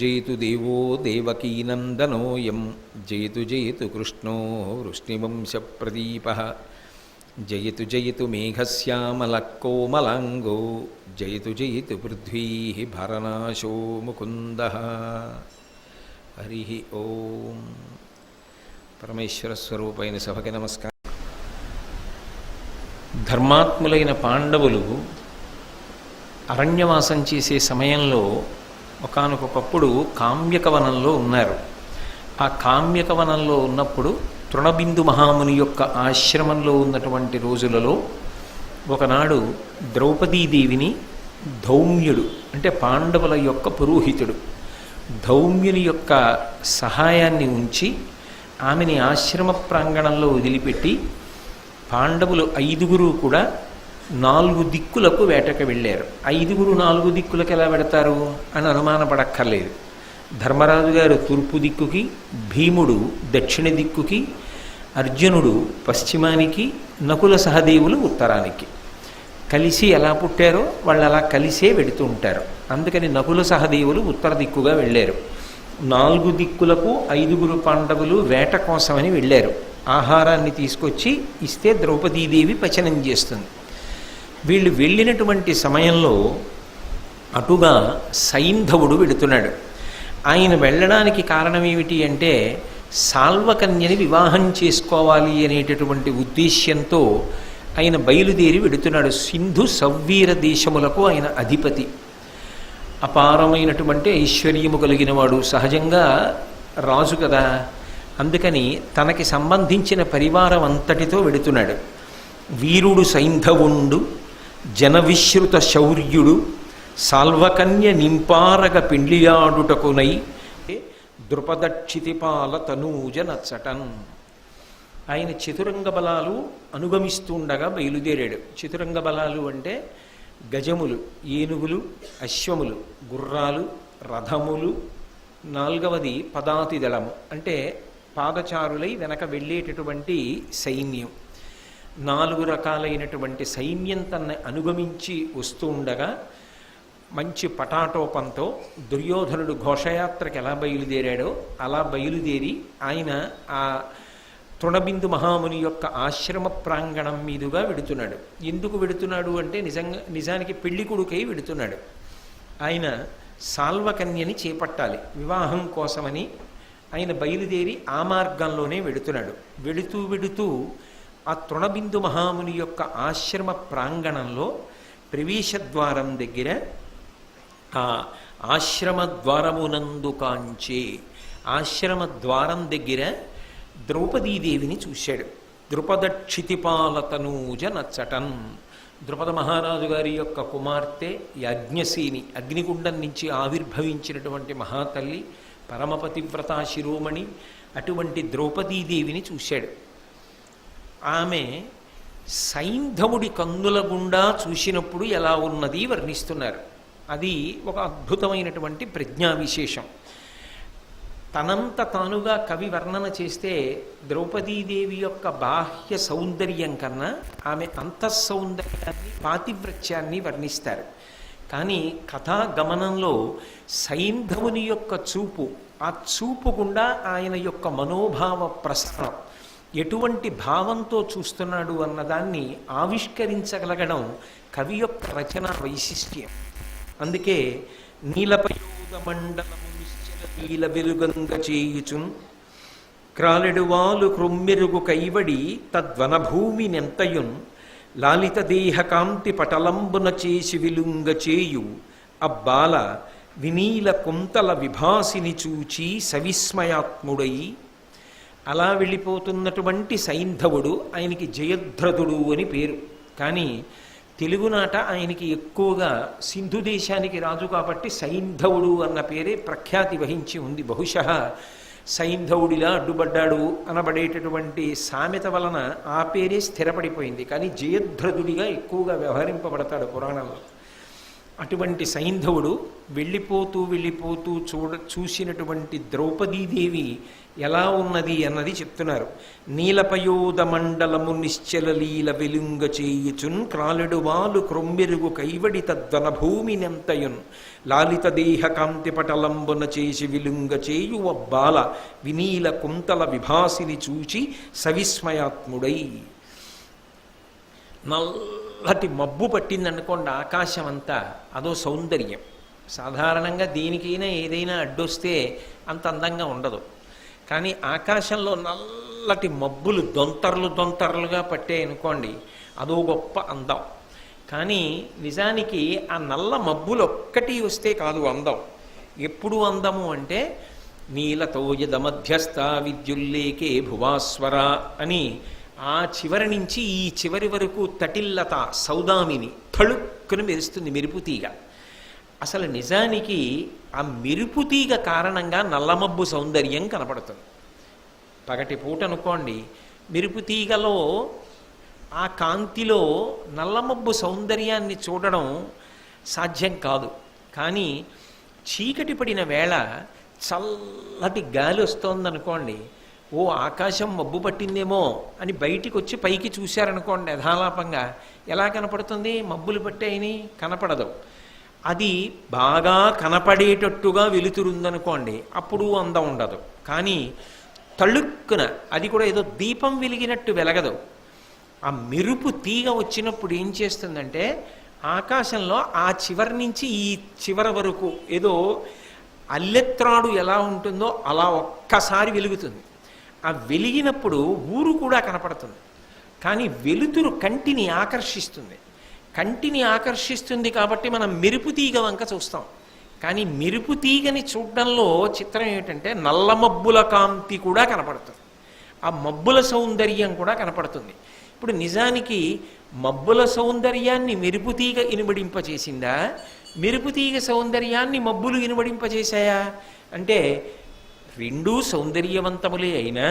జయతు దేవో దేవకీనందనోయం జయతు జయతు కృష్ణో వృష్ణివంశప్రదీపः జయతు జయతు మేఘశ్యామలకోమలాంగో జయతు జయతు పృథ్వీ భరనాశో ముకుందః. హరి ఓం. పరమేశ్వర స్వరూపైన సభకి నమస్కారం. ధర్మాత్ములైన పాండవులు అరణ్యవాసం చేసే సమయంలో ఒకానొకప్పుడు కామ్యకవనంలో ఉన్నారు. ఆ కామ్యకవనంలో ఉన్నప్పుడు తృణబిందు మహాముని యొక్క ఆశ్రమంలో ఉన్నటువంటి రోజులలో ఒకనాడు ద్రౌపదీదేవిని ధౌమ్యుడు అంటే పాండవుల యొక్క పురోహితుడు ధౌమ్యుని యొక్క సహాయాన్ని ఉంచి ఆమెని ఆశ్రమ ప్రాంగణంలో వదిలిపెట్టి పాండవులు 5గురు కూడా 4 దిక్కులకు వేటకు వెళ్ళారు. 5గురు 4 దిక్కులకు ఎలా పెడతారు అని అనుమానపడక్కర్లేదు. ధర్మరాజు గారు తూర్పు దిక్కుకి, భీముడు దక్షిణ దిక్కుకి, అర్జునుడు పశ్చిమానికి, నకుల సహదేవులు ఉత్తరానికి. కలిసి ఎలా పుట్టారో వాళ్ళు అలా కలిసే వెడుతూ ఉంటారు. అందుకని నకుల సహదేవులు ఉత్తర దిక్కుగా వెళ్ళారు. 4 దిక్కులకు 5గురు పాండవులు వేట కోసమని వెళ్ళారు. ఆహారాన్ని తీసుకొచ్చి ఇస్తే ద్రౌపదీదేవి పచనం చేస్తుంది. వీళ్ళు వెళ్ళినటువంటి సమయంలో అటుగా సైంధవుడు వెడుతున్నాడు. ఆయన వెళ్ళడానికి కారణం ఏమిటి అంటే సాల్వకన్యని వివాహం చేసుకోవాలి అనేటటువంటి ఉద్దేశ్యంతో ఆయన బయలుదేరి వెడుతున్నాడు. సింధు సవ్వీర దేశములకు ఆయన అధిపతి. అపారమైనటువంటి ఐశ్వర్యము కలిగిన వాడు, సహజంగా రాజు కదా. అందుకని తనకి సంబంధించిన పరివారం అంతటితో వెడుతున్నాడు. వీరుడు సైంధవుండు జనవిశ్రుత శౌర్యుడు సాల్వకన్య నింపారగ పిండియాడుటకునై ద్రుపదక్షితిపాల తనూజ నచ్చటన్. ఆయన చతురంగ బలాలు అనుగమిస్తుండగా బయలుదేరాడు. చతురంగ బలాలు అంటే గజములు, ఏనుగులు, అశ్వములు, గుర్రాలు, రథములు, 4వది పదాతి దళము అంటే పాదచారులై వెనక వెళ్ళేటటువంటి సైన్యం. 4 రకాలైనటువంటి సైన్యం తనని అనుగమించి వస్తూ ఉండగా మంచి పటాటోపంతో దుర్యోధనుడు ఘోషయాత్రకి ఎలా బయలుదేరాడో అలా బయలుదేరి ఆయన ఆ తృణబిందు మహాముని యొక్క ఆశ్రమ ప్రాంగణం మీదుగా వెడుతున్నాడు. ఎందుకు వెడుతున్నాడు అంటే నిజానికి పెళ్లి కొడుకై వెడుతున్నాడు. ఆయన సాల్వకన్యని చేపట్టాలి వివాహం కోసమని ఆయన బయలుదేరి ఆ మార్గంలోనే వెడుతున్నాడు. వెడుతూ ఆ తృణబిందు మహాముని యొక్క ఆశ్రమ ప్రాంగణంలో ప్రవేశద్వారం దగ్గర ఆ ఆశ్రమ ద్వారమునందు కాంచే ఆశ్రమ ద్వారం దగ్గర ద్రౌపదీదేవిని చూశాడు. ద్రుపదక్షితిపాల తనూజ నచ్చటన్. ద్రుపద మహారాజు గారి యొక్క కుమార్తె యజ్ఞసేని, అగ్నిగుండం నుంచి ఆవిర్భవించినటువంటి మహాతల్లి, పరమపతివ్రతా శిరోమణి, అటువంటి ద్రౌపదీదేవిని చూశాడు. ఆమె సైంధవుడి కన్నుల గుండా చూసినప్పుడు ఎలా ఉన్నది వర్ణిస్తున్నారు. అది ఒక అద్భుతమైనటువంటి ప్రజ్ఞా విశేషం. తనంత తానుగా కవి వర్ణన చేస్తే ద్రౌపదీదేవి యొక్క బాహ్య సౌందర్యం కన్నా ఆమె అంతఃసౌందర్యాన్ని, పాతివ్రత్యాన్ని వర్ణిస్తారు. కానీ కథా గమనంలో సైంధవుని యొక్క చూపు, ఆ చూపు గుండా ఆయన యొక్క మనోభావ ప్రసరం, ఎటువంటి భావంతో చూస్తున్నాడు అన్నదాన్ని ఆవిష్కరించగలగడం కవి యొక్క రచన వైశిష్ట్యం. అందుకే నీలపయోగ మండలము నిశ్చల నీల వెలుగంగ చేయుచున్ క్రాలెడువాలు క్రొమ్మెరుగు కైవడి తద్వనభూమి నెంతయున్ లాలిత దేహ కాంతి పటలంబున చేసి విలుంగ చేయు అబ్బాల వినీల కుంతల విభాసిని చూచి సవిస్మయాత్ముడై. అలా వెళ్ళిపోతున్నటువంటి సైంధవుడు, ఆయనకి జయద్రథుడు అని పేరు. కానీ తెలుగునాట ఆయనకి ఎక్కువగా సింధు దేశానికి రాజు కాబట్టి సైంధవుడు అన్న పేరే ప్రఖ్యాతి వహించి ఉంది. బహుశः సైంధవుడిలా అడ్డుపడ్డాడు అనబడేటటువంటి సామెత వలన ఆ పేరే స్థిరపడిపోయింది. కానీ జయద్రథుడిగా ఎక్కువగా వ్యవహరింపబడతాడు పురాణంలో. అటువంటి సైంధవుడు వెళ్ళిపోతూ వెళ్ళిపోతూ చూసినటువంటి ద్రౌపదీదేవి ఎలా ఉన్నది అన్నది చెప్తున్నారు. నీలపయోద మండలము నిశ్చలలీల వెలుంగ చేయుచున్ క్రాలుడు వాలు క్రొమ్మెరుగు కైవడి తద్వన భూమి నెంతయున్ లాలిత దేహ కాంతి పటలంబున చేసి విలుంగ చేయువ బాల వినీల కుంతల విభాసిని చూచి సవిస్మయాత్ముడై. నల్లటి మబ్బు పట్టిందనుకోండి ఆకాశం అంతా, అదో సౌందర్యం. సాధారణంగా దేనికైనా ఏదైనా అడ్డొస్తే అంత అందంగా ఉండదు. కానీ ఆకాశంలో నల్లటి మబ్బులు దొంతర్లుగా పట్టాయనుకోండి, అదో గొప్ప అందం. కానీ నిజానికి ఆ నల్ల మబ్బులు ఒక్కటి వస్తే కాదు అందం. ఎప్పుడు అందము అంటే నీలతోయద మధ్యస్థ విద్యుల్లేకే భువాస్వర అని ఆ చివరి నుంచి ఈ చివరి వరకు తటిల్లత సౌదామిని తళుక్కుని మెరుస్తుంది మెరుపుతీగ. అసలు నిజానికి ఆ మెరుపుతీగ కారణంగా నల్లమబ్బు సౌందర్యం కనపడుతుంది. పగటి పూట అనుకోండి, మెరుపుతీగలో ఆ కాంతిలో నల్లమబ్బు సౌందర్యాన్ని చూడడం సాధ్యం కాదు. కానీ చీకటి పడిన వేళ చల్లటి గాలి వస్తోందనుకోండి, ఓ ఆకాశం మబ్బు పట్టిందేమో అని బయటికి వచ్చి పైకి చూశారనుకోండి, యథాలాపంగా ఎలా కనపడుతుంది? మబ్బులు పట్టాయని కనపడదు. అది బాగా కనపడేటట్టుగా వెలుతురుందనుకోండి, అప్పుడు అందం ఉండదు. కానీ తళుక్కున, అది కూడా ఏదో దీపం వెలిగినట్టు వెలగదు. ఆ మెరుపు తీగ వచ్చినప్పుడు ఏం చేస్తుందంటే ఆకాశంలో ఆ చివరి నుంచి ఈ చివరి వరకు ఏదో అల్లెత్రాడు ఎలా ఉంటుందో అలా ఒక్కసారి వెలుగుతుంది. ఆ వెలిగినప్పుడు ఊరు కూడా కనపడుతుంది. కానీ వెలుతురు కంటిని ఆకర్షిస్తుంది. కంటిని ఆకర్షిస్తుంది కాబట్టి మనం మెరుపుతీగ వంక చూస్తాం. కానీ మెరుపుతీగని చూడడంలో చిత్రం ఏమిటంటే నల్ల మబ్బుల కాంతి కూడా కనపడుతుంది, ఆ మబ్బుల సౌందర్యం కూడా కనపడుతుంది. ఇప్పుడు నిజానికి మబ్బుల సౌందర్యాన్ని మెరుపుతీగ ఇనుబడింపచేసిందా, మెరుపుతీగ సౌందర్యాన్ని మబ్బులు ఇనుబడింపచేశాయా అంటే రెండూ సౌందర్యవంతములే అయినా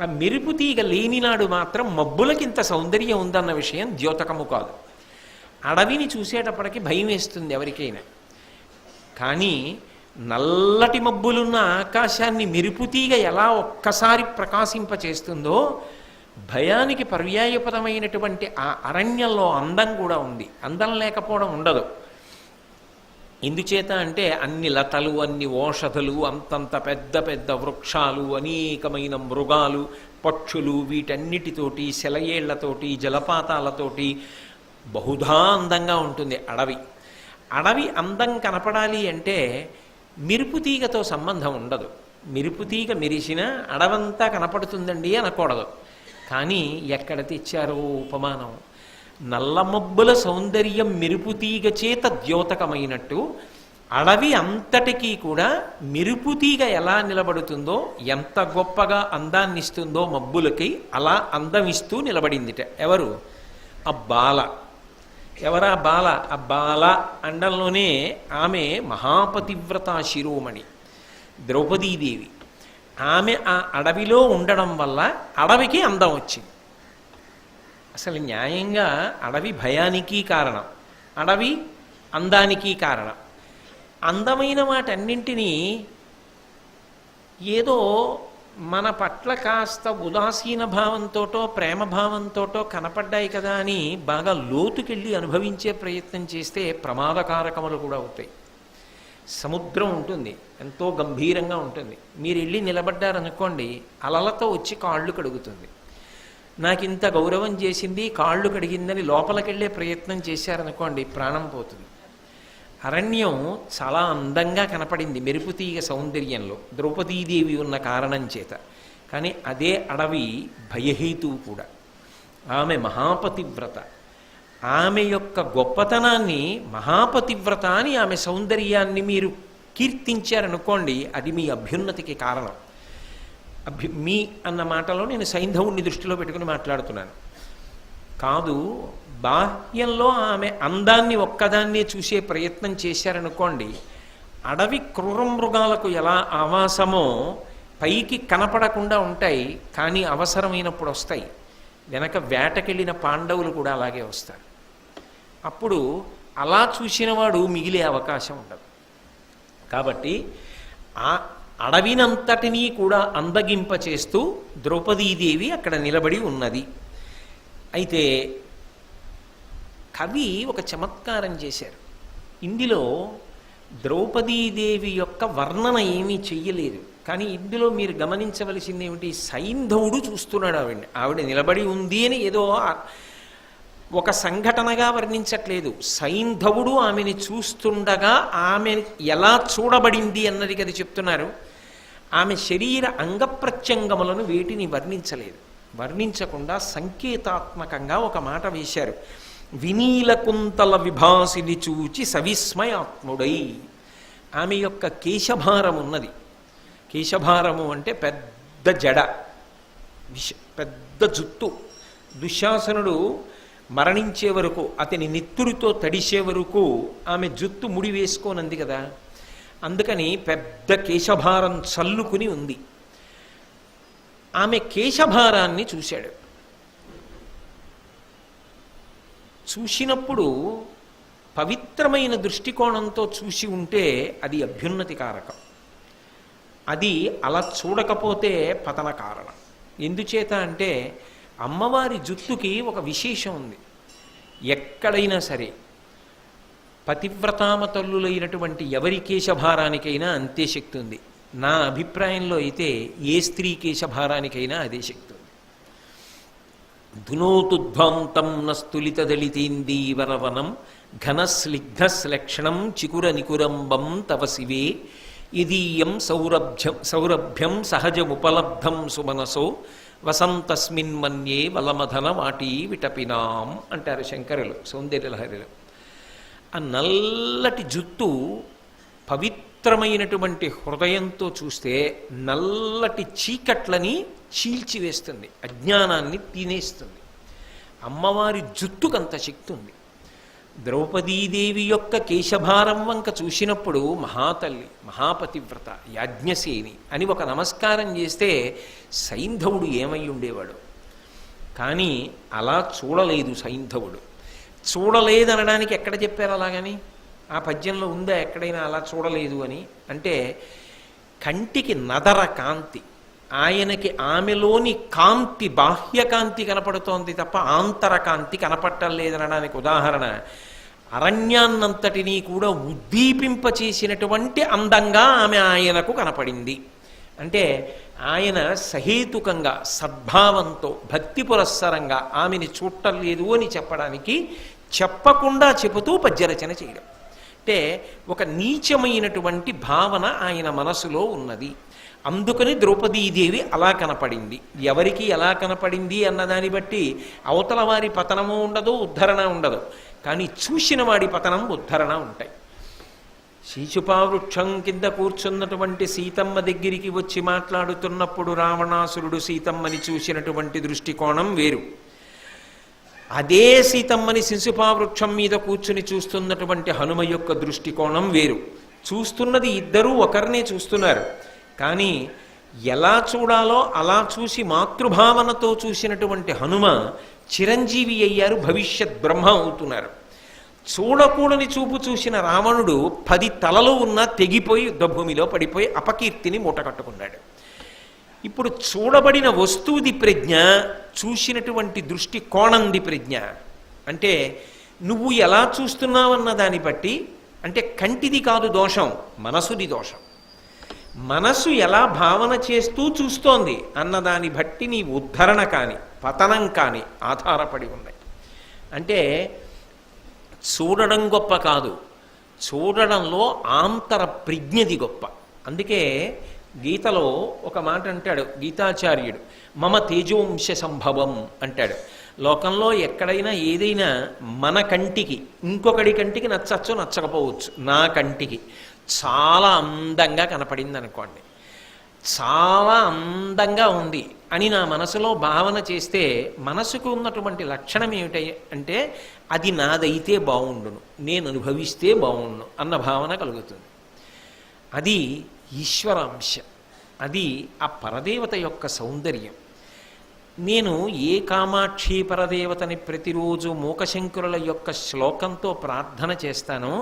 ఆ మెరుపుతీగ లేనినాడు మాత్రం మబ్బులకింత సౌందర్యం ఉందన్న విషయం ద్యోతకము కాదు. అడవిని చూసేటప్పటికి భయం వేస్తుంది ఎవరికైనా. కానీ నల్లటి మబ్బులున్న ఆకాశాన్ని మెరుపుతీగ ఎలా ఒక్కసారి ప్రకాశింపచేస్తుందో భయానికి పర్యాయపదమైనటువంటి ఆ అరణ్యంలో అందం కూడా ఉంది. అందం లేకపోవడం ఉండదు. ఎందుచేత అంటే అన్ని లతలు, అన్ని ఓషధులు, అంతంత పెద్ద పెద్ద వృక్షాలు, అనేకమైన మృగాలు, పక్షులు, వీటన్నిటితోటి సెలయేళ్లతోటి జలపాతాలతోటి బహుధా అందంగా ఉంటుంది అడవి. అడవి అందం కనపడాలి అంటే మెరుపుతీగతో సంబంధం ఉండదు. మెరుపుతీగ మెరిసినా అడవంతా కనపడుతుందండి అనకూడదు. కానీ ఎక్కడ తెచ్చారో ఉపమానం, నల్లమబ్బుల సౌందర్యం మెరుపుతీగ చేత ద్యోతకమైనట్టు అడవి అంతటికీ కూడా మెరుపుతీగ ఎలా నిలబడుతుందో, ఎంత గొప్పగా అందాన్ని ఇస్తుందో మబ్బులకి, అలా అందమిస్తూ నిలబడిందిట. ఎవరు? ఆ బాల. ఎవరా బాల? ఆ బాల అండంలోనే ఆమె మహాపతివ్రత శిరోమణి ద్రౌపదీదేవి. ఆమె ఆ అడవిలో ఉండడం వల్ల అడవికి అందం వచ్చింది. అసలు న్యాయంగా అడవి భయానికి కారణం, అడవి అందానికి కారణం. అందమైన వాటన్నింటినీ ఏదో మన పట్ల కాస్త ఉదాసీన భావంతోటో ప్రేమ భావంతోటో కనపడ్డాయి కదా అని బాగా లోతుకెళ్ళి అనుభవించే ప్రయత్నం చేస్తే ప్రమాదకారకములు కూడా అవుతాయి. సముద్రం ఉంటుంది, ఎంతో గంభీరంగా ఉంటుంది. మీరు వెళ్ళి నిలబడ్డారనుకోండి, అలలతో వచ్చి కాళ్ళు కడుగుతుంది. నాకు ఇంత గౌరవం చేసింది, కాళ్ళు కడిగిందని లోపలికెళ్ళే ప్రయత్నం చేశారనుకోండి, ప్రాణం పోతుంది. అరణ్యం చాలా అందంగా కనపడింది మెరుపుతీగ సౌందర్యంలో ద్రౌపదీదేవి ఉన్న కారణం చేత. కానీ అదే అడవి భయహేతువు కూడా. ఆమె మహాపతివ్రత. ఆమె యొక్క గొప్పతనాన్ని మహాపతివ్రత అని ఆమె సౌందర్యాన్ని మీరు కీర్తించారనుకోండి, అది మీ అభ్యున్నతికి కారణం. మీ అన్న మాటలో నేను సైంధవుణ్ణి దృష్టిలో పెట్టుకుని మాట్లాడుతున్నాను. కాదు, బాహ్యంలో ఆమె అందాన్ని ఒక్కదాన్నే చూసే ప్రయత్నం చేశారనుకోండి, అడవి క్రూర మృగాలకు ఎలా ఆవాసమో పైకి కనపడకుండా ఉంటాయి, కానీ అవసరమైనప్పుడు వస్తాయి. వెనక వేటకెళ్ళిన పాండవులు కూడా అలాగే వస్తారు. అప్పుడు అలా చూసినవాడు మిగిలే అవకాశం ఉండదు. కాబట్టి ఆ అడవినంతటినీ కూడా అందగింపచేస్తూ ద్రౌపదీదేవి అక్కడ నిలబడి ఉన్నది. అయితే కవి ఒక చమత్కారం చేశారు. ఇందులో ద్రౌపదీదేవి యొక్క వర్ణన ఏమీ చెయ్యలేదు. కానీ ఇందులో మీరు గమనించవలసింది ఏమిటి, సైంధవుడు చూస్తున్నాడు ఆవిడ నిలబడి ఉంది అని ఏదో ఒక సంఘటనగా వర్ణించట్లేదు. సైంధవుడు ఆమెని చూస్తుండగా ఆమె ఎలా చూడబడింది అన్నది కదా చెప్తున్నారు. ఆమె శరీర అంగప్రత్యంగములను వేటిని వర్ణించలేదు. వర్ణించకుండా సంకేతాత్మకంగా ఒక మాట వేశారు. వినీలకుంతల విభాసిని చూచి సవిస్మయాత్ముడై. ఆమె యొక్క కేశభారం ఉన్నది. కేశభారము అంటే పెద్ద జడ, పెద్ద జుత్తు. దుశ్శాసనుడు మరణించే వరకు, అతని నెత్తురితో తడిసే వరకు ఆమె జుత్తు ముడి వేసుకోనంది కదా, అందుకని పెద్ద కేశభారం చల్లుకుని ఉంది. ఆమె కేశభారాన్ని చూశాడు. చూసినప్పుడు పవిత్రమైన దృష్టికోణంతో చూసి ఉంటే అది అభ్యున్నతి కారకం. అది అలా చూడకపోతే పతన కారణం. ఎందుచేత అంటే అమ్మవారి జుత్తుకి ఒక విశేషం ఉంది. ఎక్కడైనా సరే పతివ్రతామ తల్లులైనటువంటి ఎవరి కేశభారానికైనా అంతే శక్తి ఉంది. నా అభిప్రాయంలో అయితే ఏ స్త్రీ కేశభారానికైనా అదే శక్తి ఉంది. ధునోతుధ్వాంతం నస్తులిత దళితేందీవరవనం ఘనస్లిగ్ధశ్లక్షణం చికుర నికురంబం తవ శివే యదీయం సౌరభ్యం సహజముపలబ్ధం సుమనసో వసంతస్మిన్ మన్యే వలమధన వాటీ విటపినాం అంటారు శంకరులు సౌందర్యలహరిలో. ఆ నల్లటి జుత్తు పవిత్రమైనటువంటి హృదయంతో చూస్తే నల్లటి చీకట్లని చీల్చివేస్తుంది, అజ్ఞానాన్ని తినేస్తుంది. అమ్మవారి జుత్తుకంత శక్తి ఉంది. ద్రౌపదీదేవి యొక్క కేశభారం వంక చూసినప్పుడు మహాతల్లి, మహాపతివ్రత, యాజ్ఞసేని అని ఒక నమస్కారం చేస్తే సైంధవుడు ఏమై ఉండేవాడు. కానీ అలా చూడలేదు సైంధవుడు. చూడలేదనడానికి ఎక్కడ చెప్పారు అలాగని? ఆ పద్యంలో ఉందా ఎక్కడైనా అలా చూడలేదు అని? అంటే కంటికి నదర కాంతి, ఆయనకి ఆమెలోని కాంతి, బాహ్యకాంతి కనపడుతోంది తప్ప ఆంతరకాంతి కనపట్టలేదనడానికి ఉదాహరణ అరణ్యాన్నంతటినీ కూడా ఉద్దీపింపచేసినటువంటి అందంగా ఆమె ఆయనకు కనపడింది. అంటే ఆయన సహేతుకంగా సద్భావంతో భక్తి పురస్సరంగా ఆమెని చూడలేదు అని చెప్పడానికి చెప్పకుండా చెబుతూ పద్యరచన చేయడం. అంటే ఒక నీచమైనటువంటి భావన ఆయన మనసులో ఉన్నది. అందుకని ద్రౌపదీదేవి అలా కనపడింది. ఎవరికి ఎలా కనపడింది అన్నదాన్ని బట్టి అవతల వారి పతనము ఉండదు, ఉద్ధరణ ఉండదు. కానీ చూసిన వాడి పతనం, ఉద్ధరణ ఉంటాయి. శీశుపావృక్షం కింద కూర్చున్నటువంటి సీతమ్మ దగ్గరికి వచ్చి మాట్లాడుతున్నప్పుడు రావణాసురుడు సీతమ్మని చూసినటువంటి దృష్టికోణం వేరు. అదే సీతమ్మని శిశుపావృక్షం మీద కూర్చుని చూస్తున్నటువంటి హనుమ యొక్క దృష్టికోణం వేరు. చూస్తున్నది ఇద్దరూ ఒకరినే చూస్తున్నారు. కానీ ఎలా చూడాలో అలా చూసి మాతృభావనతో చూసినటువంటి హనుమ చిరంజీవి అయ్యారు, భవిష్యత్ బ్రహ్మ అవుతున్నారు. చూడకూడని చూపు చూసిన రావణుడు 10 తలలు ఉన్నా తెగిపోయి యుద్ధభూమిలో పడిపోయి అపకీర్తిని మూటకట్టుకున్నాడు. ఇప్పుడు చూడబడిన వస్తువుది ప్రజ్ఞ, చూసినటువంటి దృష్టి కోణంది ప్రజ్ఞ. అంటే నువ్వు ఎలా చూస్తున్నావన్న దాన్ని బట్టి, అంటే కంటిది కాదు దోషం, మనసుది దోషం. మనసు ఎలా భావన చేస్తూ చూస్తోంది అన్నదాన్ని బట్టి నీ ఉద్ధరణ కానీ పతనం కానీ ఆధారపడి ఉన్నాయి. అంటే చూడడం గొప్ప కాదు, చూడడంలో ఆంతర ప్రజ్ఞది గొప్ప. అందుకే గీతలో ఒక మాట అంటాడు గీతాచార్యుడు, మమ తేజోంశ సంభవం అంటాడు. లోకంలో ఎక్కడైనా ఏదైనా మన కంటికి ఇంకొకడి కంటికి నచ్చచ్చు, నచ్చకపోవచ్చు. నా కంటికి చాలా అందంగా కనపడింది అనుకోండి, చాలా అందంగా ఉంది అని నా మనసులో భావన చేస్తే మనసుకు ఉన్నటువంటి లక్షణం ఏమిటి అంటే అది నాదైతే బాగుండును, నేను అనుభవిస్తే బాగుండును అన్న భావన కలుగుతుంది. అది ఈశ్వరాంశ, అది ఆ పరదేవత యొక్క సౌందర్యం. నేను ఏ కామాక్షి పరదేవతని ప్రతిరోజు మూకశంకరుల యొక్క శ్లోకంతో ప్రార్థన చేస్తానో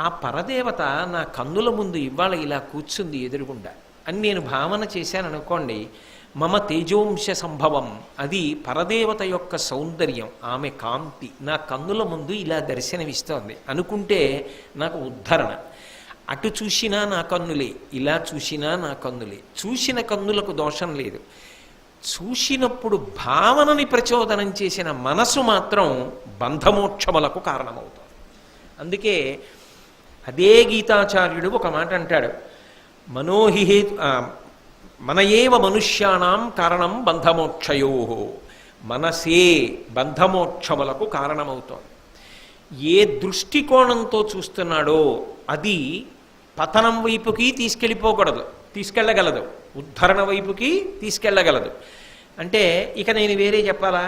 ఆ పరదేవత నా కన్నుల ముందు ఇవాళ ఇలా కూర్చుంది ఎదురుగుండా అని నేను భావన చేశాను అనుకోండి, మమ తేజోంశ సంభవం, అది పరదేవత యొక్క సౌందర్యం, ఆమె కాంతి నా కన్నుల ముందు ఇలా దర్శనమిస్తోంది అనుకుంటే నాకు ఉద్ధరణ. అటు చూసినా నా కన్నులే, ఇలా చూసినా నా కన్నులే, చూసిన కన్నులకు దోషం లేదు. చూసినప్పుడు భావనని ప్రచోదనం చేసిన మనసు మాత్రం బంధమోక్షములకు కారణమవుతుంది. అందుకే అదే గీతాచార్యుడు ఒక మాట అంటాడు, మనోహిహే మన ఏవ మనుష్యాణం కారణం బంధమోక్షయో, మనసే బంధమోక్షములకు కారణమవుతోంది. ఏ దృష్టికోణంతో చూస్తున్నాడో అది పతనం వైపుకి తీసుకెళ్ళగలదు, ఉద్ధరణ వైపుకి తీసుకెళ్ళగలదు. అంటే ఇక నేను వేరే చెప్పాలా,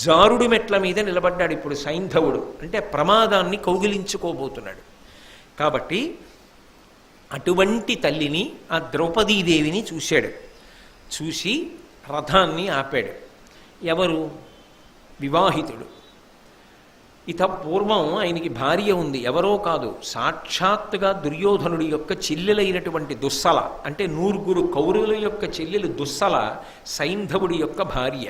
జారుడు మెట్ల మీద నిలబడ్డాడు ఇప్పుడు సైంధవుడు, అంటే ప్రమాదాన్ని కౌగిలించుకోబోతున్నాడు. కాబట్టి అటువంటి తల్లిని, ఆ ద్రౌపదీదేవిని చూశాడు. చూసి రథాన్ని ఆపాడు. ఎవరు? వివాహితుడు. ఇత పూర్వం ఆయనకి భార్య ఉంది, ఎవరో కాదు, సాక్షాత్తుగా దుర్యోధనుడి యొక్క చెల్లెలైనటువంటి దుస్సల, అంటే 9 కౌరవుల యొక్క చెల్లెలు దుస్సల సైంధవుడి యొక్క భార్య.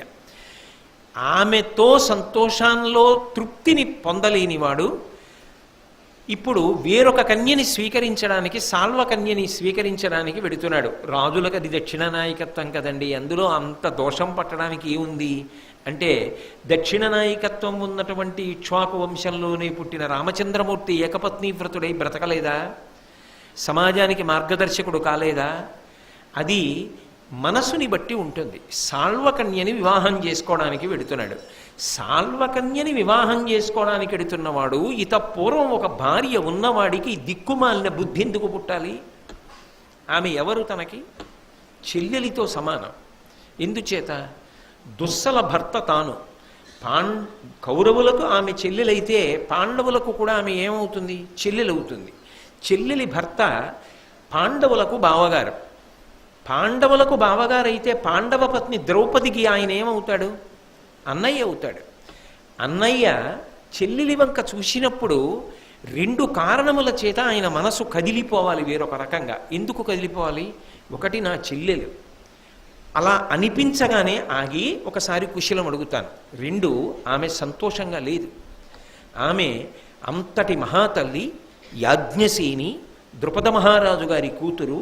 ఆమెతో సంతోషంలో తృప్తిని పొందలేనివాడు ఇప్పుడు వేరొక కన్యని స్వీకరించడానికి, సాల్వకన్యని స్వీకరించడానికి వెడుతున్నాడు. రాజులకు అది దక్షిణ నాయకత్వం కదండి, అందులో అంత దోషం పట్టడానికి ఏముంది అంటే, దక్షిణ నాయకత్వం ఉన్నటువంటి ఇక్ష్వాకు వంశంలోనే పుట్టిన రామచంద్రమూర్తి ఏకపత్ని వ్రతుడై బ్రతకలేదా? సమాజానికి మార్గదర్శకుడు కాలేదా? అది మనసుని బట్టి ఉంటుంది. సాల్వకన్యని వివాహం చేసుకోవడానికి వెడుతున్నాడు. సాల్వకన్యని వివాహం చేసుకోవడానికి వెడుతున్నవాడు ఇత పూర్వం ఒక భార్య ఉన్నవాడికి దిక్కుమాలిన బుద్ధి ఎందుకు పుట్టాలి? ఆమె ఎవరు? తనకి చెల్లెలితో సమానం. ఎందుచేత? దుస్సల భర్త తాను. కౌరవులకు ఆమె చెల్లెలైతే పాండవులకు కూడా ఆమె ఏమవుతుంది? చెల్లెలవుతుంది. చెల్లెలి భర్త పాండవులకు బావగారు. పాండవులకు బావగారైతే పాండవ పత్ని ద్రౌపదికి ఆయన ఏమవుతాడు? అన్నయ్య అవుతాడు. అన్నయ్య చెల్లెలి వంక చూసినప్పుడు 2 కారణముల చేత ఆయన మనసు కదిలిపోవాలి వేరొక రకంగా. ఎందుకు కదిలిపోవాలి? ఒకటి, నా చెల్లెలు అలా అనిపించగానే ఆగి ఒకసారి కుశలం అడుగుతాను. 2, ఆమె సంతోషంగా లేదు. ఆమె అంతటి మహాతల్లి, యాజ్ఞసేని, ద్రుపద మహారాజు గారి కూతురు,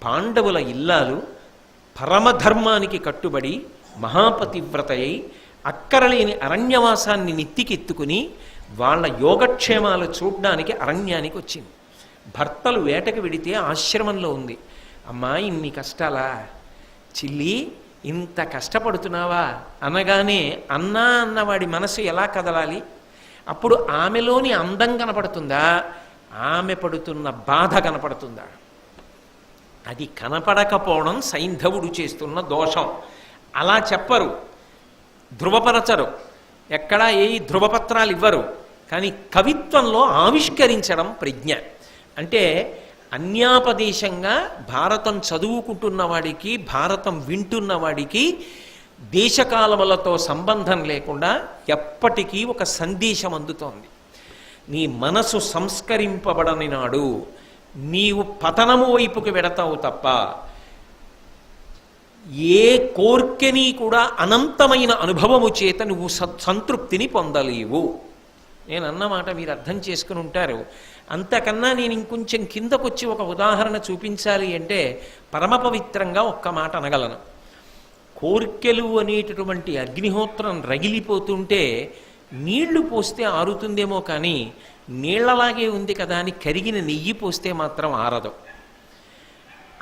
పాండవుల ఇల్లాలు, పరమధర్మానికి కట్టుబడి మహాపతివ్రతయై అక్కరలేని అరణ్యవాసాన్ని నెత్తికెత్తుకుని వాళ్ళ యోగక్షేమాలు చూడ్డానికి అరణ్యానికి వచ్చింది. భర్తలు వేటకు వెడితే ఆశ్రమంలో ఉంది. అమ్మా, ఇన్ని కష్టాలా చిల్లి, ఇంత కష్టపడుతున్నావా అనగానే అన్నా అన్నవాడి మనసు ఎలా కదలాలి? అప్పుడు ఆమెలోని అందం కనపడుతుందా? ఆమె పడుతున్న బాధ కనపడుతుందా? అది కనపడకపోవడం సైంధవుడు చేస్తున్న దోషం. అలా చెప్పరు, ధృవపరచరు, ఎక్కడా ఏ ధృవపత్రాలు ఇవ్వరు. కానీ కవిత్వంలో ఆవిష్కరించడం ప్రజ్ఞ. అంటే అన్యాపదేశంగా భారతం చదువుకుంటున్న వాడికి, భారతం వింటున్న వాడికి దేశకాలములతో సంబంధం లేకుండా ఎప్పటికీ ఒక సందేశం అందుతోంది. నీ మనసు సంస్కరింపబడని నాడు నీవు పతనము వైపుకి వెడతావు తప్ప ఏ కోర్కెని కూడా అనంతమైన అనుభవము చేత నువ్వు సంతృప్తిని పొందలేవు. నేను అన్నమాట మీరు అర్థం చేసుకుని ఉంటారు. అంతకన్నా నేను ఇంకొంచెం కిందకొచ్చి ఒక ఉదాహరణ చూపించాలి అంటే పరమ పవిత్రంగా ఒక్క మాట అనగలను. కోర్కెలు అనేటటువంటి అగ్నిహోత్రం రగిలిపోతుంటే నీళ్లు పోస్తే ఆరుతుందేమో కానీ నీళ్లలాగే ఉంది కదా అని కరిగిన నెయ్యి పోస్తే మాత్రం ఆరదు.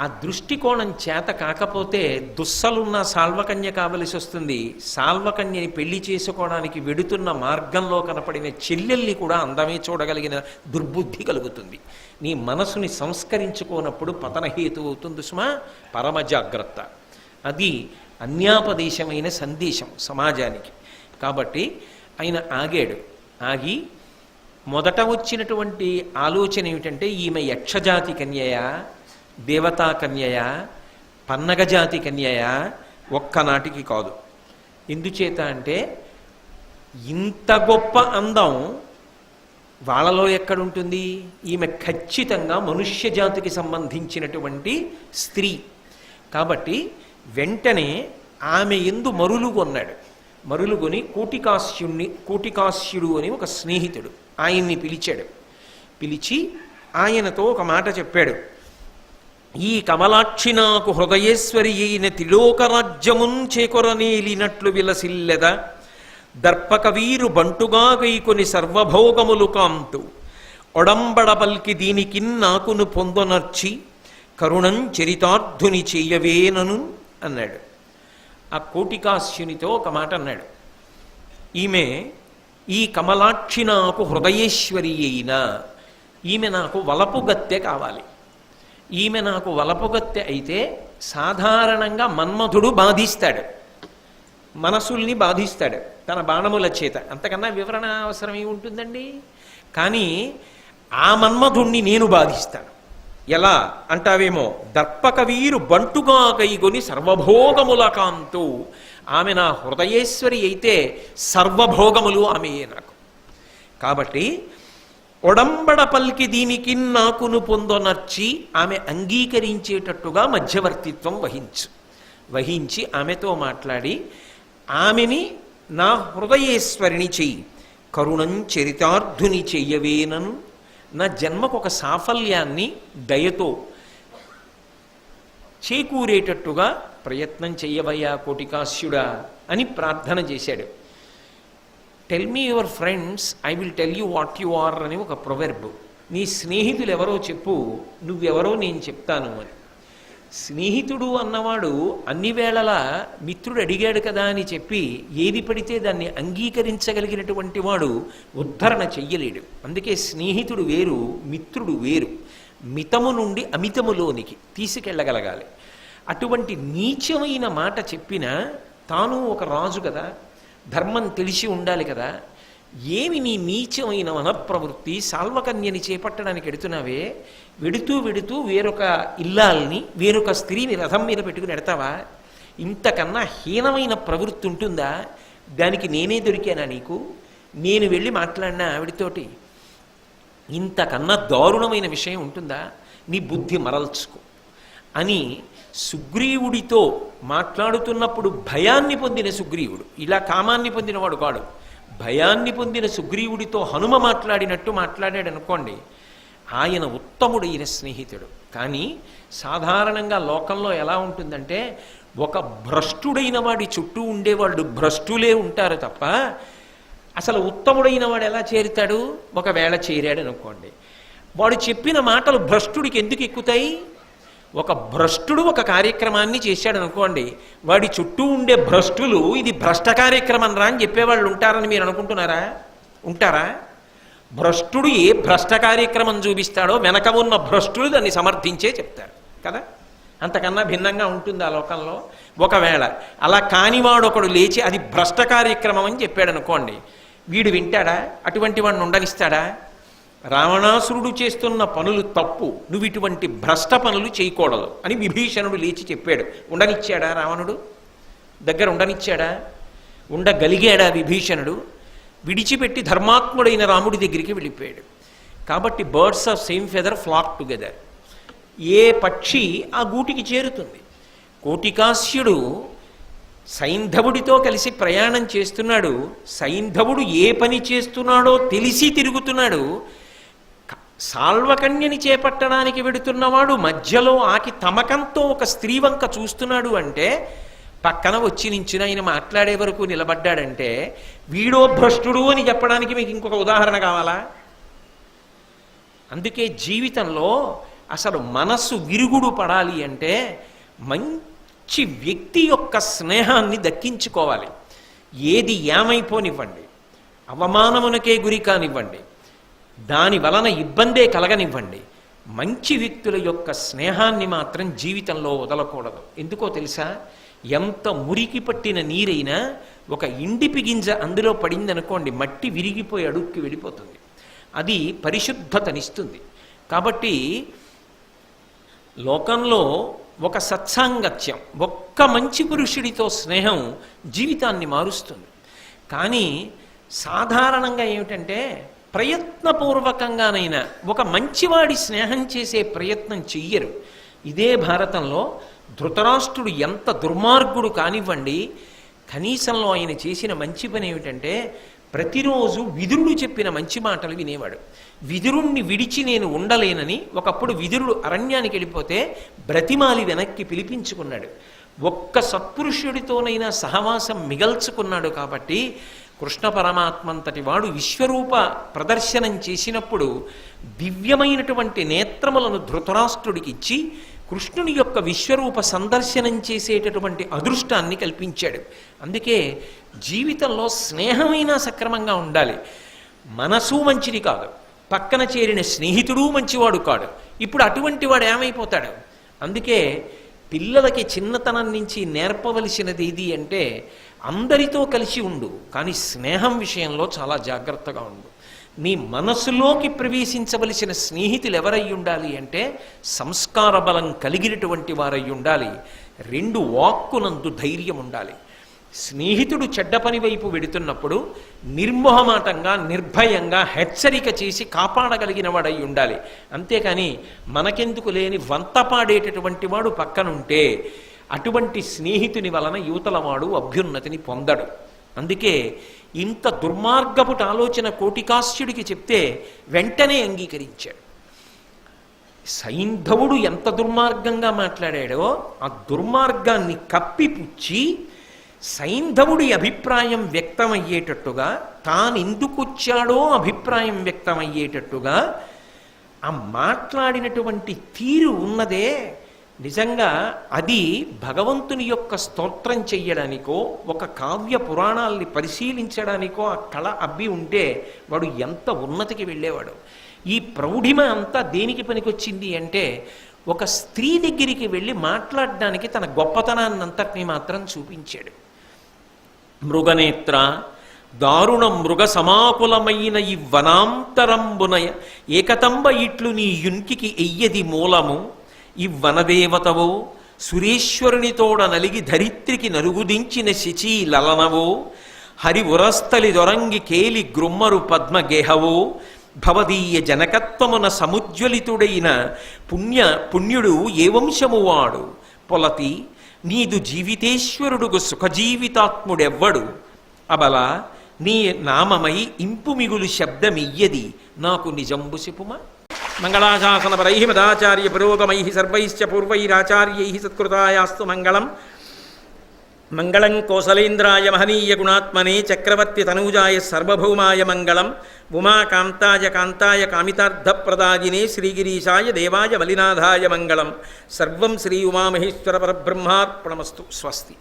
ఆ దృష్టికోణం చేత కాకపోతే దుస్సలున్న సాల్వకన్య కావలసి వస్తుంది. సాల్వకన్యని పెళ్లి చేసుకోవడానికి వెడుతున్న మార్గంలో కనపడిన చెల్లెల్ని కూడా అందమే చూడగలిగిన దుర్బుద్ధి కలుగుతుంది. నీ మనసుని సంస్కరించుకోనప్పుడు పతనహేతు అవుతుంది సుమా. పరమ జాగ్రత్త. అది అన్యాపదేశమైన సందేశం సమాజానికి. కాబట్టి ఆయన ఆగాడు. ఆగి మొదట వచ్చినటువంటి ఆలోచన ఏమిటంటే, ఈమె యక్షజాతి కన్యయా, దేవతా కన్యయా, పన్నగజాతి కన్యయా, ఒక్కనాటికి కాదు. ఎందుచేత అంటే ఇంత గొప్ప అందం వాళ్ళలో ఎక్కడుంటుంది? ఈమె ఖచ్చితంగా మనుష్య జాతికి సంబంధించినటువంటి స్త్రీ కాబట్టి వెంటనే ఆమె ఎందు మరులుగొన్నాడు. మరులుగొని కూటికాస్యుడు అని ఒక స్నేహితుడు ఆయన్ని పిలిచాడు. పిలిచి ఆయనతో ఒక మాట చెప్పాడు. ఈ కమలాక్షి నాకు హృదయేశ్వరి అయిన త్రిలోకరాజ్యమున్ చేకొరనేలినట్లు విలసిల్లెద దర్పక వీరు బంటుగా గైకొని సర్వభోగములు కాంతు ఒడంబడబల్కి దీనికిన్ నాకును పొందనర్చి కరుణం చరితార్థుని చెయ్యవేనను అన్నాడు. ఆ కోటికాస్యునితో ఒక మాట అన్నాడు. ఈమె ఈ కమలాక్షి నాకు హృదయేశ్వరి అయిన ఈమె నాకు వలపుగత్తె కావాలి. ఈమె నాకు వలపుగత్తె అయితే సాధారణంగా మన్మధుడు బాధిస్తాడు, మనసుల్ని బాధిస్తాడు తన బాణముల చేత. అంతకన్నా వివరణ అవసరం ఏముంటుందండి? కానీ ఆ మన్మధుణ్ణి నేను బాధిస్తాను. ఎలా అంటావేమో, దర్పక వీరు బంటుగా కైగొని సర్వభోగముల కాంతు. ఆమె నా హృదయేశ్వరి అయితే సర్వభోగములు ఆమెయే నాకు. కాబట్టి ఒడంబడ పల్కి దీనికి నాకును పొందనర్చి ఆమె అంగీకరించేటట్టుగా మధ్యవర్తిత్వం వహించి ఆమెతో మాట్లాడి ఆమెని నా హృదయేశ్వరిని చెయ్యి, కరుణం చరితార్థుని చెయ్యవేనను, నా జన్మకు ఒక సాఫల్యాన్ని దయతో చేకూరేటట్టుగా ప్రయత్నం చెయ్యవయ్యా కోటికాస్యుడా అని ప్రార్థన చేశాడు. Tell me your friends, I will tell you what you are అని ఒక ప్రొవెర్బ్. నీ స్నేహితులు ఎవరో చెప్పు, నువ్వెవరో నేను చెప్తాను అని. స్నేహితుడు అన్నవాడు అన్ని వేళలా మిత్రుడు అడిగాడు కదా అని చెప్పి ఏది పడితే దాన్ని అంగీకరించగలిగినటువంటి వాడు ఉద్ధరణ చెయ్యలేడు. అందుకే స్నేహితుడు వేరు, మిత్రుడు వేరు. మితము నుండి అమితములోనికి తీసుకెళ్ళగలగాలి. అటువంటి నీచమైన మాట చెప్పిన తాను ఒక రాజు కదా, ధర్మం తెలిసి ఉండాలి కదా. ఏమి నీ నీచమైన మనప్రవృత్తి, సాల్వకన్యని చేపట్టడానికి ఎడుతున్నావే, వెడుతూ వేరొక ఇల్లాల్ని వేరొక స్త్రీని రథం మీద పెట్టుకుని ఎడతావా? ఇంతకన్నా హీనమైన ప్రవృత్తి ఉంటుందా? దానికి నేనే దొరికానా నీకు? నేను వెళ్ళి మాట్లాడినా ఆవిడితోటి? ఇంతకన్నా దారుణమైన విషయం ఉంటుందా? నీ బుద్ధి మరల్చుకో అని సుగ్రీవుడితో మాట్లాడుతున్నప్పుడు భయాన్ని పొందిన సుగ్రీవుడు, ఇలా కామాన్ని పొందినవాడు కాడు, భయాన్ని పొందిన సుగ్రీవుడితో హనుమ మాట్లాడినట్టు మాట్లాడాడు అనుకోండి. ఆయన ఉత్తముడైన స్నేహితుడు. కానీ సాధారణంగా లోకంలో ఎలా ఉంటుందంటే ఒక భ్రష్టుడైన వాడి చుట్టూ ఉండేవాళ్ళు భ్రష్టులే ఉంటారు తప్ప అసలు ఉత్తముడైన వాడు ఎలా చేరుతాడు? ఒకవేళ చేరాడు అనుకోండి, వాడు చెప్పిన మాటలు భ్రష్టుడికి ఎందుకు ఎక్కుతాయి? ఒక భ్రష్టుడు ఒక కార్యక్రమాన్ని చేశాడు అనుకోండి, వాడి చుట్టూ ఉండే భ్రష్టులు ఇది భ్రష్ట కార్యక్రమం రా అని చెప్పేవాళ్ళు ఉంటారని మీరు అనుకుంటున్నారా? ఉంటారా? భ్రష్టుడు ఏ భ్రష్ట కార్యక్రమం చూపిస్తాడో వెనక ఉన్న భ్రష్టులు దాన్ని సమర్థించే చెప్తారు కదా. అంతకన్నా భిన్నంగా ఉంటుంది ఆ లోకంలో. ఒకవేళ అలా కానివాడు ఒకడు లేచి అది భ్రష్ట కార్యక్రమం అని చెప్పాడు అనుకోండి, వీడు వింటాడా? అటువంటి వాడిని ఉండనిస్తాడా? రావణాసురుడు చేస్తున్న పనులు తప్పు, నువ్వు ఇటువంటి భ్రష్ట పనులు చేయకూడదు అని విభీషణుడు లేచి చెప్పాడు. ఉండనిచ్చాడా రావణుడు? దగ్గర ఉండనిచ్చాడా? ఉండగలిగాడా విభీషణుడు? విడిచిపెట్టి ధర్మాత్ముడైన రాముడి దగ్గరికి వెళ్ళిపోయాడు. కాబట్టి birds of same feather flock together. ఏ పక్షి ఆ గూటికి చేరుతుంది. కోటికాస్యుడు సైంధవుడితో కలిసి ప్రయాణం చేస్తున్నాడు. సైంధవుడు ఏ పని చేస్తున్నాడో తెలిసి తిరుగుతున్నాడు. సాల్వకన్యని చేపట్టడానికి వెడుతున్నవాడు మధ్యలో ఆకి తమకంతో ఒక స్త్రీ వంక చూస్తున్నాడు అంటే, పక్కన వచ్చి నించుని ఆయన మాట్లాడే వరకు నిలబడ్డాడంటే వీడో భ్రష్టుడు అని చెప్పడానికి మీకు ఇంకొక ఉదాహరణ కావాలా? అందుకే జీవితంలో అసలు మనస్సు విరుగుడు పడాలి అంటే మంచి వ్యక్తి యొక్క స్నేహాన్ని దక్కించుకోవాలి. ఏది ఏమైపోనివ్వండి, అవమానమునకే గురి కానివ్వండి, దాని వలన ఇబ్బందే కలగనివ్వండి, మంచి వ్యక్తుల యొక్క స్నేహాన్ని మాత్రం జీవితంలో వదలకూడదు. ఎందుకో తెలుసా? ఎంత మురికి పట్టిన నీరైనా ఒక ఇండిపి గింజ అందులో పడిందనుకోండి, మట్టి విరిగిపోయి అడుక్కి వెళ్ళిపోతుంది. అది పరిశుద్ధతనిస్తుంది. కాబట్టి లోకంలో ఒక సత్సాంగత్యం, ఒక్క మంచి పురుషుడితో స్నేహం జీవితాన్ని మారుస్తుంది. కానీ సాధారణంగా ఏమిటంటే ప్రయత్నపూర్వకంగానైనా ఒక మంచివాడి స్నేహం చేసే ప్రయత్నం చెయ్యరు. ఇదే భారతంలో ధృతరాష్ట్రుడు ఎంత దుర్మార్గుడు కానివ్వండి, కనీసంలో ఆయన చేసిన మంచి పని ఏమిటంటే ప్రతిరోజు విదురుడు చెప్పిన మంచి మాటలు వినేవాడు. విదురుణ్ణి విడిచి నేను ఉండలేనని ఒకప్పుడు విదురుడు అరణ్యానికి వెళ్ళిపోతే బ్రతిమాలి వెనక్కి పిలిపించుకున్నాడు. ఒక్క సత్పురుషుడితోనైనా సహవాసం మిగల్చుకున్నాడు. కాబట్టి కృష్ణ పరమాత్మంతటి వాడు విశ్వరూప ప్రదర్శనం చేసినప్పుడు దివ్యమైనటువంటి నేత్రములను ధృతరాష్ట్రుడికి ఇచ్చి కృష్ణుని యొక్క విశ్వరూప సందర్శనం చేసేటటువంటి అదృష్టాన్ని కల్పించాడు. అందుకే జీవితంలో స్నేహమైనా సక్రమంగా ఉండాలి. మనసు మంచిది కాదు, పక్కన చేరిన స్నేహితుడు మంచివాడు కాడు. ఇప్పుడు అటువంటి వాడు ఏమైపోతాడు? అందుకే పిల్లలకి చిన్నతనం నుంచి నేర్పవలసినది ఇది అంటే అందరితో కలిసి ఉండు, కానీ స్నేహం విషయంలో చాలా జాగ్రత్తగా ఉండు. నీ మనసులోకి ప్రవేశించవలసిన స్నేహితులు ఎవరై ఉండాలి అంటే సంస్కార బలం కలిగినటువంటి వారై ఉండాలి. 2 వాక్కునందు ధైర్యం ఉండాలి. స్నేహితుడు చెడ్డ పని వైపు వెడుతున్నప్పుడు నిర్మోహమాటంగా నిర్భయంగా హెచ్చరిక చేసి కాపాడగలిగిన వాడై ఉండాలి. అంతేకాని మనకెందుకు లేని వంత పాడేటటువంటి వాడు పక్కనుంటే అటువంటి స్నేహితుని వలన యువతలవాడు అభ్యున్నతిని పొందడు. అందుకే ఇంత దుర్మార్గపుట ఆలోచన కోటికాస్యుడికి చెప్తే వెంటనే అంగీకరించాడు. సైంధవుడు ఎంత దుర్మార్గంగా మాట్లాడాడో ఆ దుర్మార్గాన్ని కప్పిపుచ్చి సైంధవుడి అభిప్రాయం వ్యక్తమయ్యేటట్టుగా, తానెందుకొచ్చాడో అభిప్రాయం వ్యక్తమయ్యేటట్టుగా ఆ మాట్లాడినటువంటి తీరు ఉన్నదే, నిజంగా అది భగవంతుని యొక్క స్తోత్రం చెయ్యడానికో ఒక కావ్య పురాణాల్ని పరిశీలించడానికో ఆ కళ అబ్బి ఉంటే వాడు ఎంత ఉన్నతికి వెళ్ళేవాడు. ఈ ప్రౌఢిమ అంతా దేనికి పనికొచ్చింది అంటే ఒక స్త్రీ దగ్గరికి వెళ్ళి మాట్లాడడానికి తన గొప్పతనాన్నంతటినీ మాత్రం చూపించాడు. మృగనేత్ర దారుణ మృగ సమాకులమైన ఈ వనాంతరంబున ఏకతంబ ఇట్లు నీ యున్కికి ఎయ్యది మూలము, ఈ వనదేవతవో సురేశ్వరునితోడ నలిగి ధరిత్రికి నరుగుదించిన శచీ లలనవో, హరి ఉరస్థలి దొరంగి కేలి గ్రుమ్మరు పద్మగేహవో, భవదీయ జనకత్వమున సముజ్వలితుడైన పుణ్యుడు ఏ వంశము వాడు, పొలతి నీదు జీవితేశ్వరుడుగు సుఖజీవితాత్ముడెవ్వడు, అబల నీ నామమై ఇంపు మిగులు శబ్దమియ్యది నాకు నిజంబు సిపుమ. మంగళాశాసనపరై మదాచార్య పురోగమై సర్వైశ్చ పూర్వైరాచార్యై సత్కృతాయాస్తు మంగళం. మంగళం కోసలేంద్రాయ మహనీయ గుణాత్మనే చక్రవర్తి తనూజాయ సర్వభౌమాయ మంగళం. ఉమాకాంతాయ కాంతాయ కామితార్థప్రదాయినే శ్రీగిరీశాయ దేవాయ మలినాథాయ మంగళం. సర్వం శ్రీ ఉమామహేశ్వర పరబ్రహ్మార్పణమస్తు. స్వస్తి.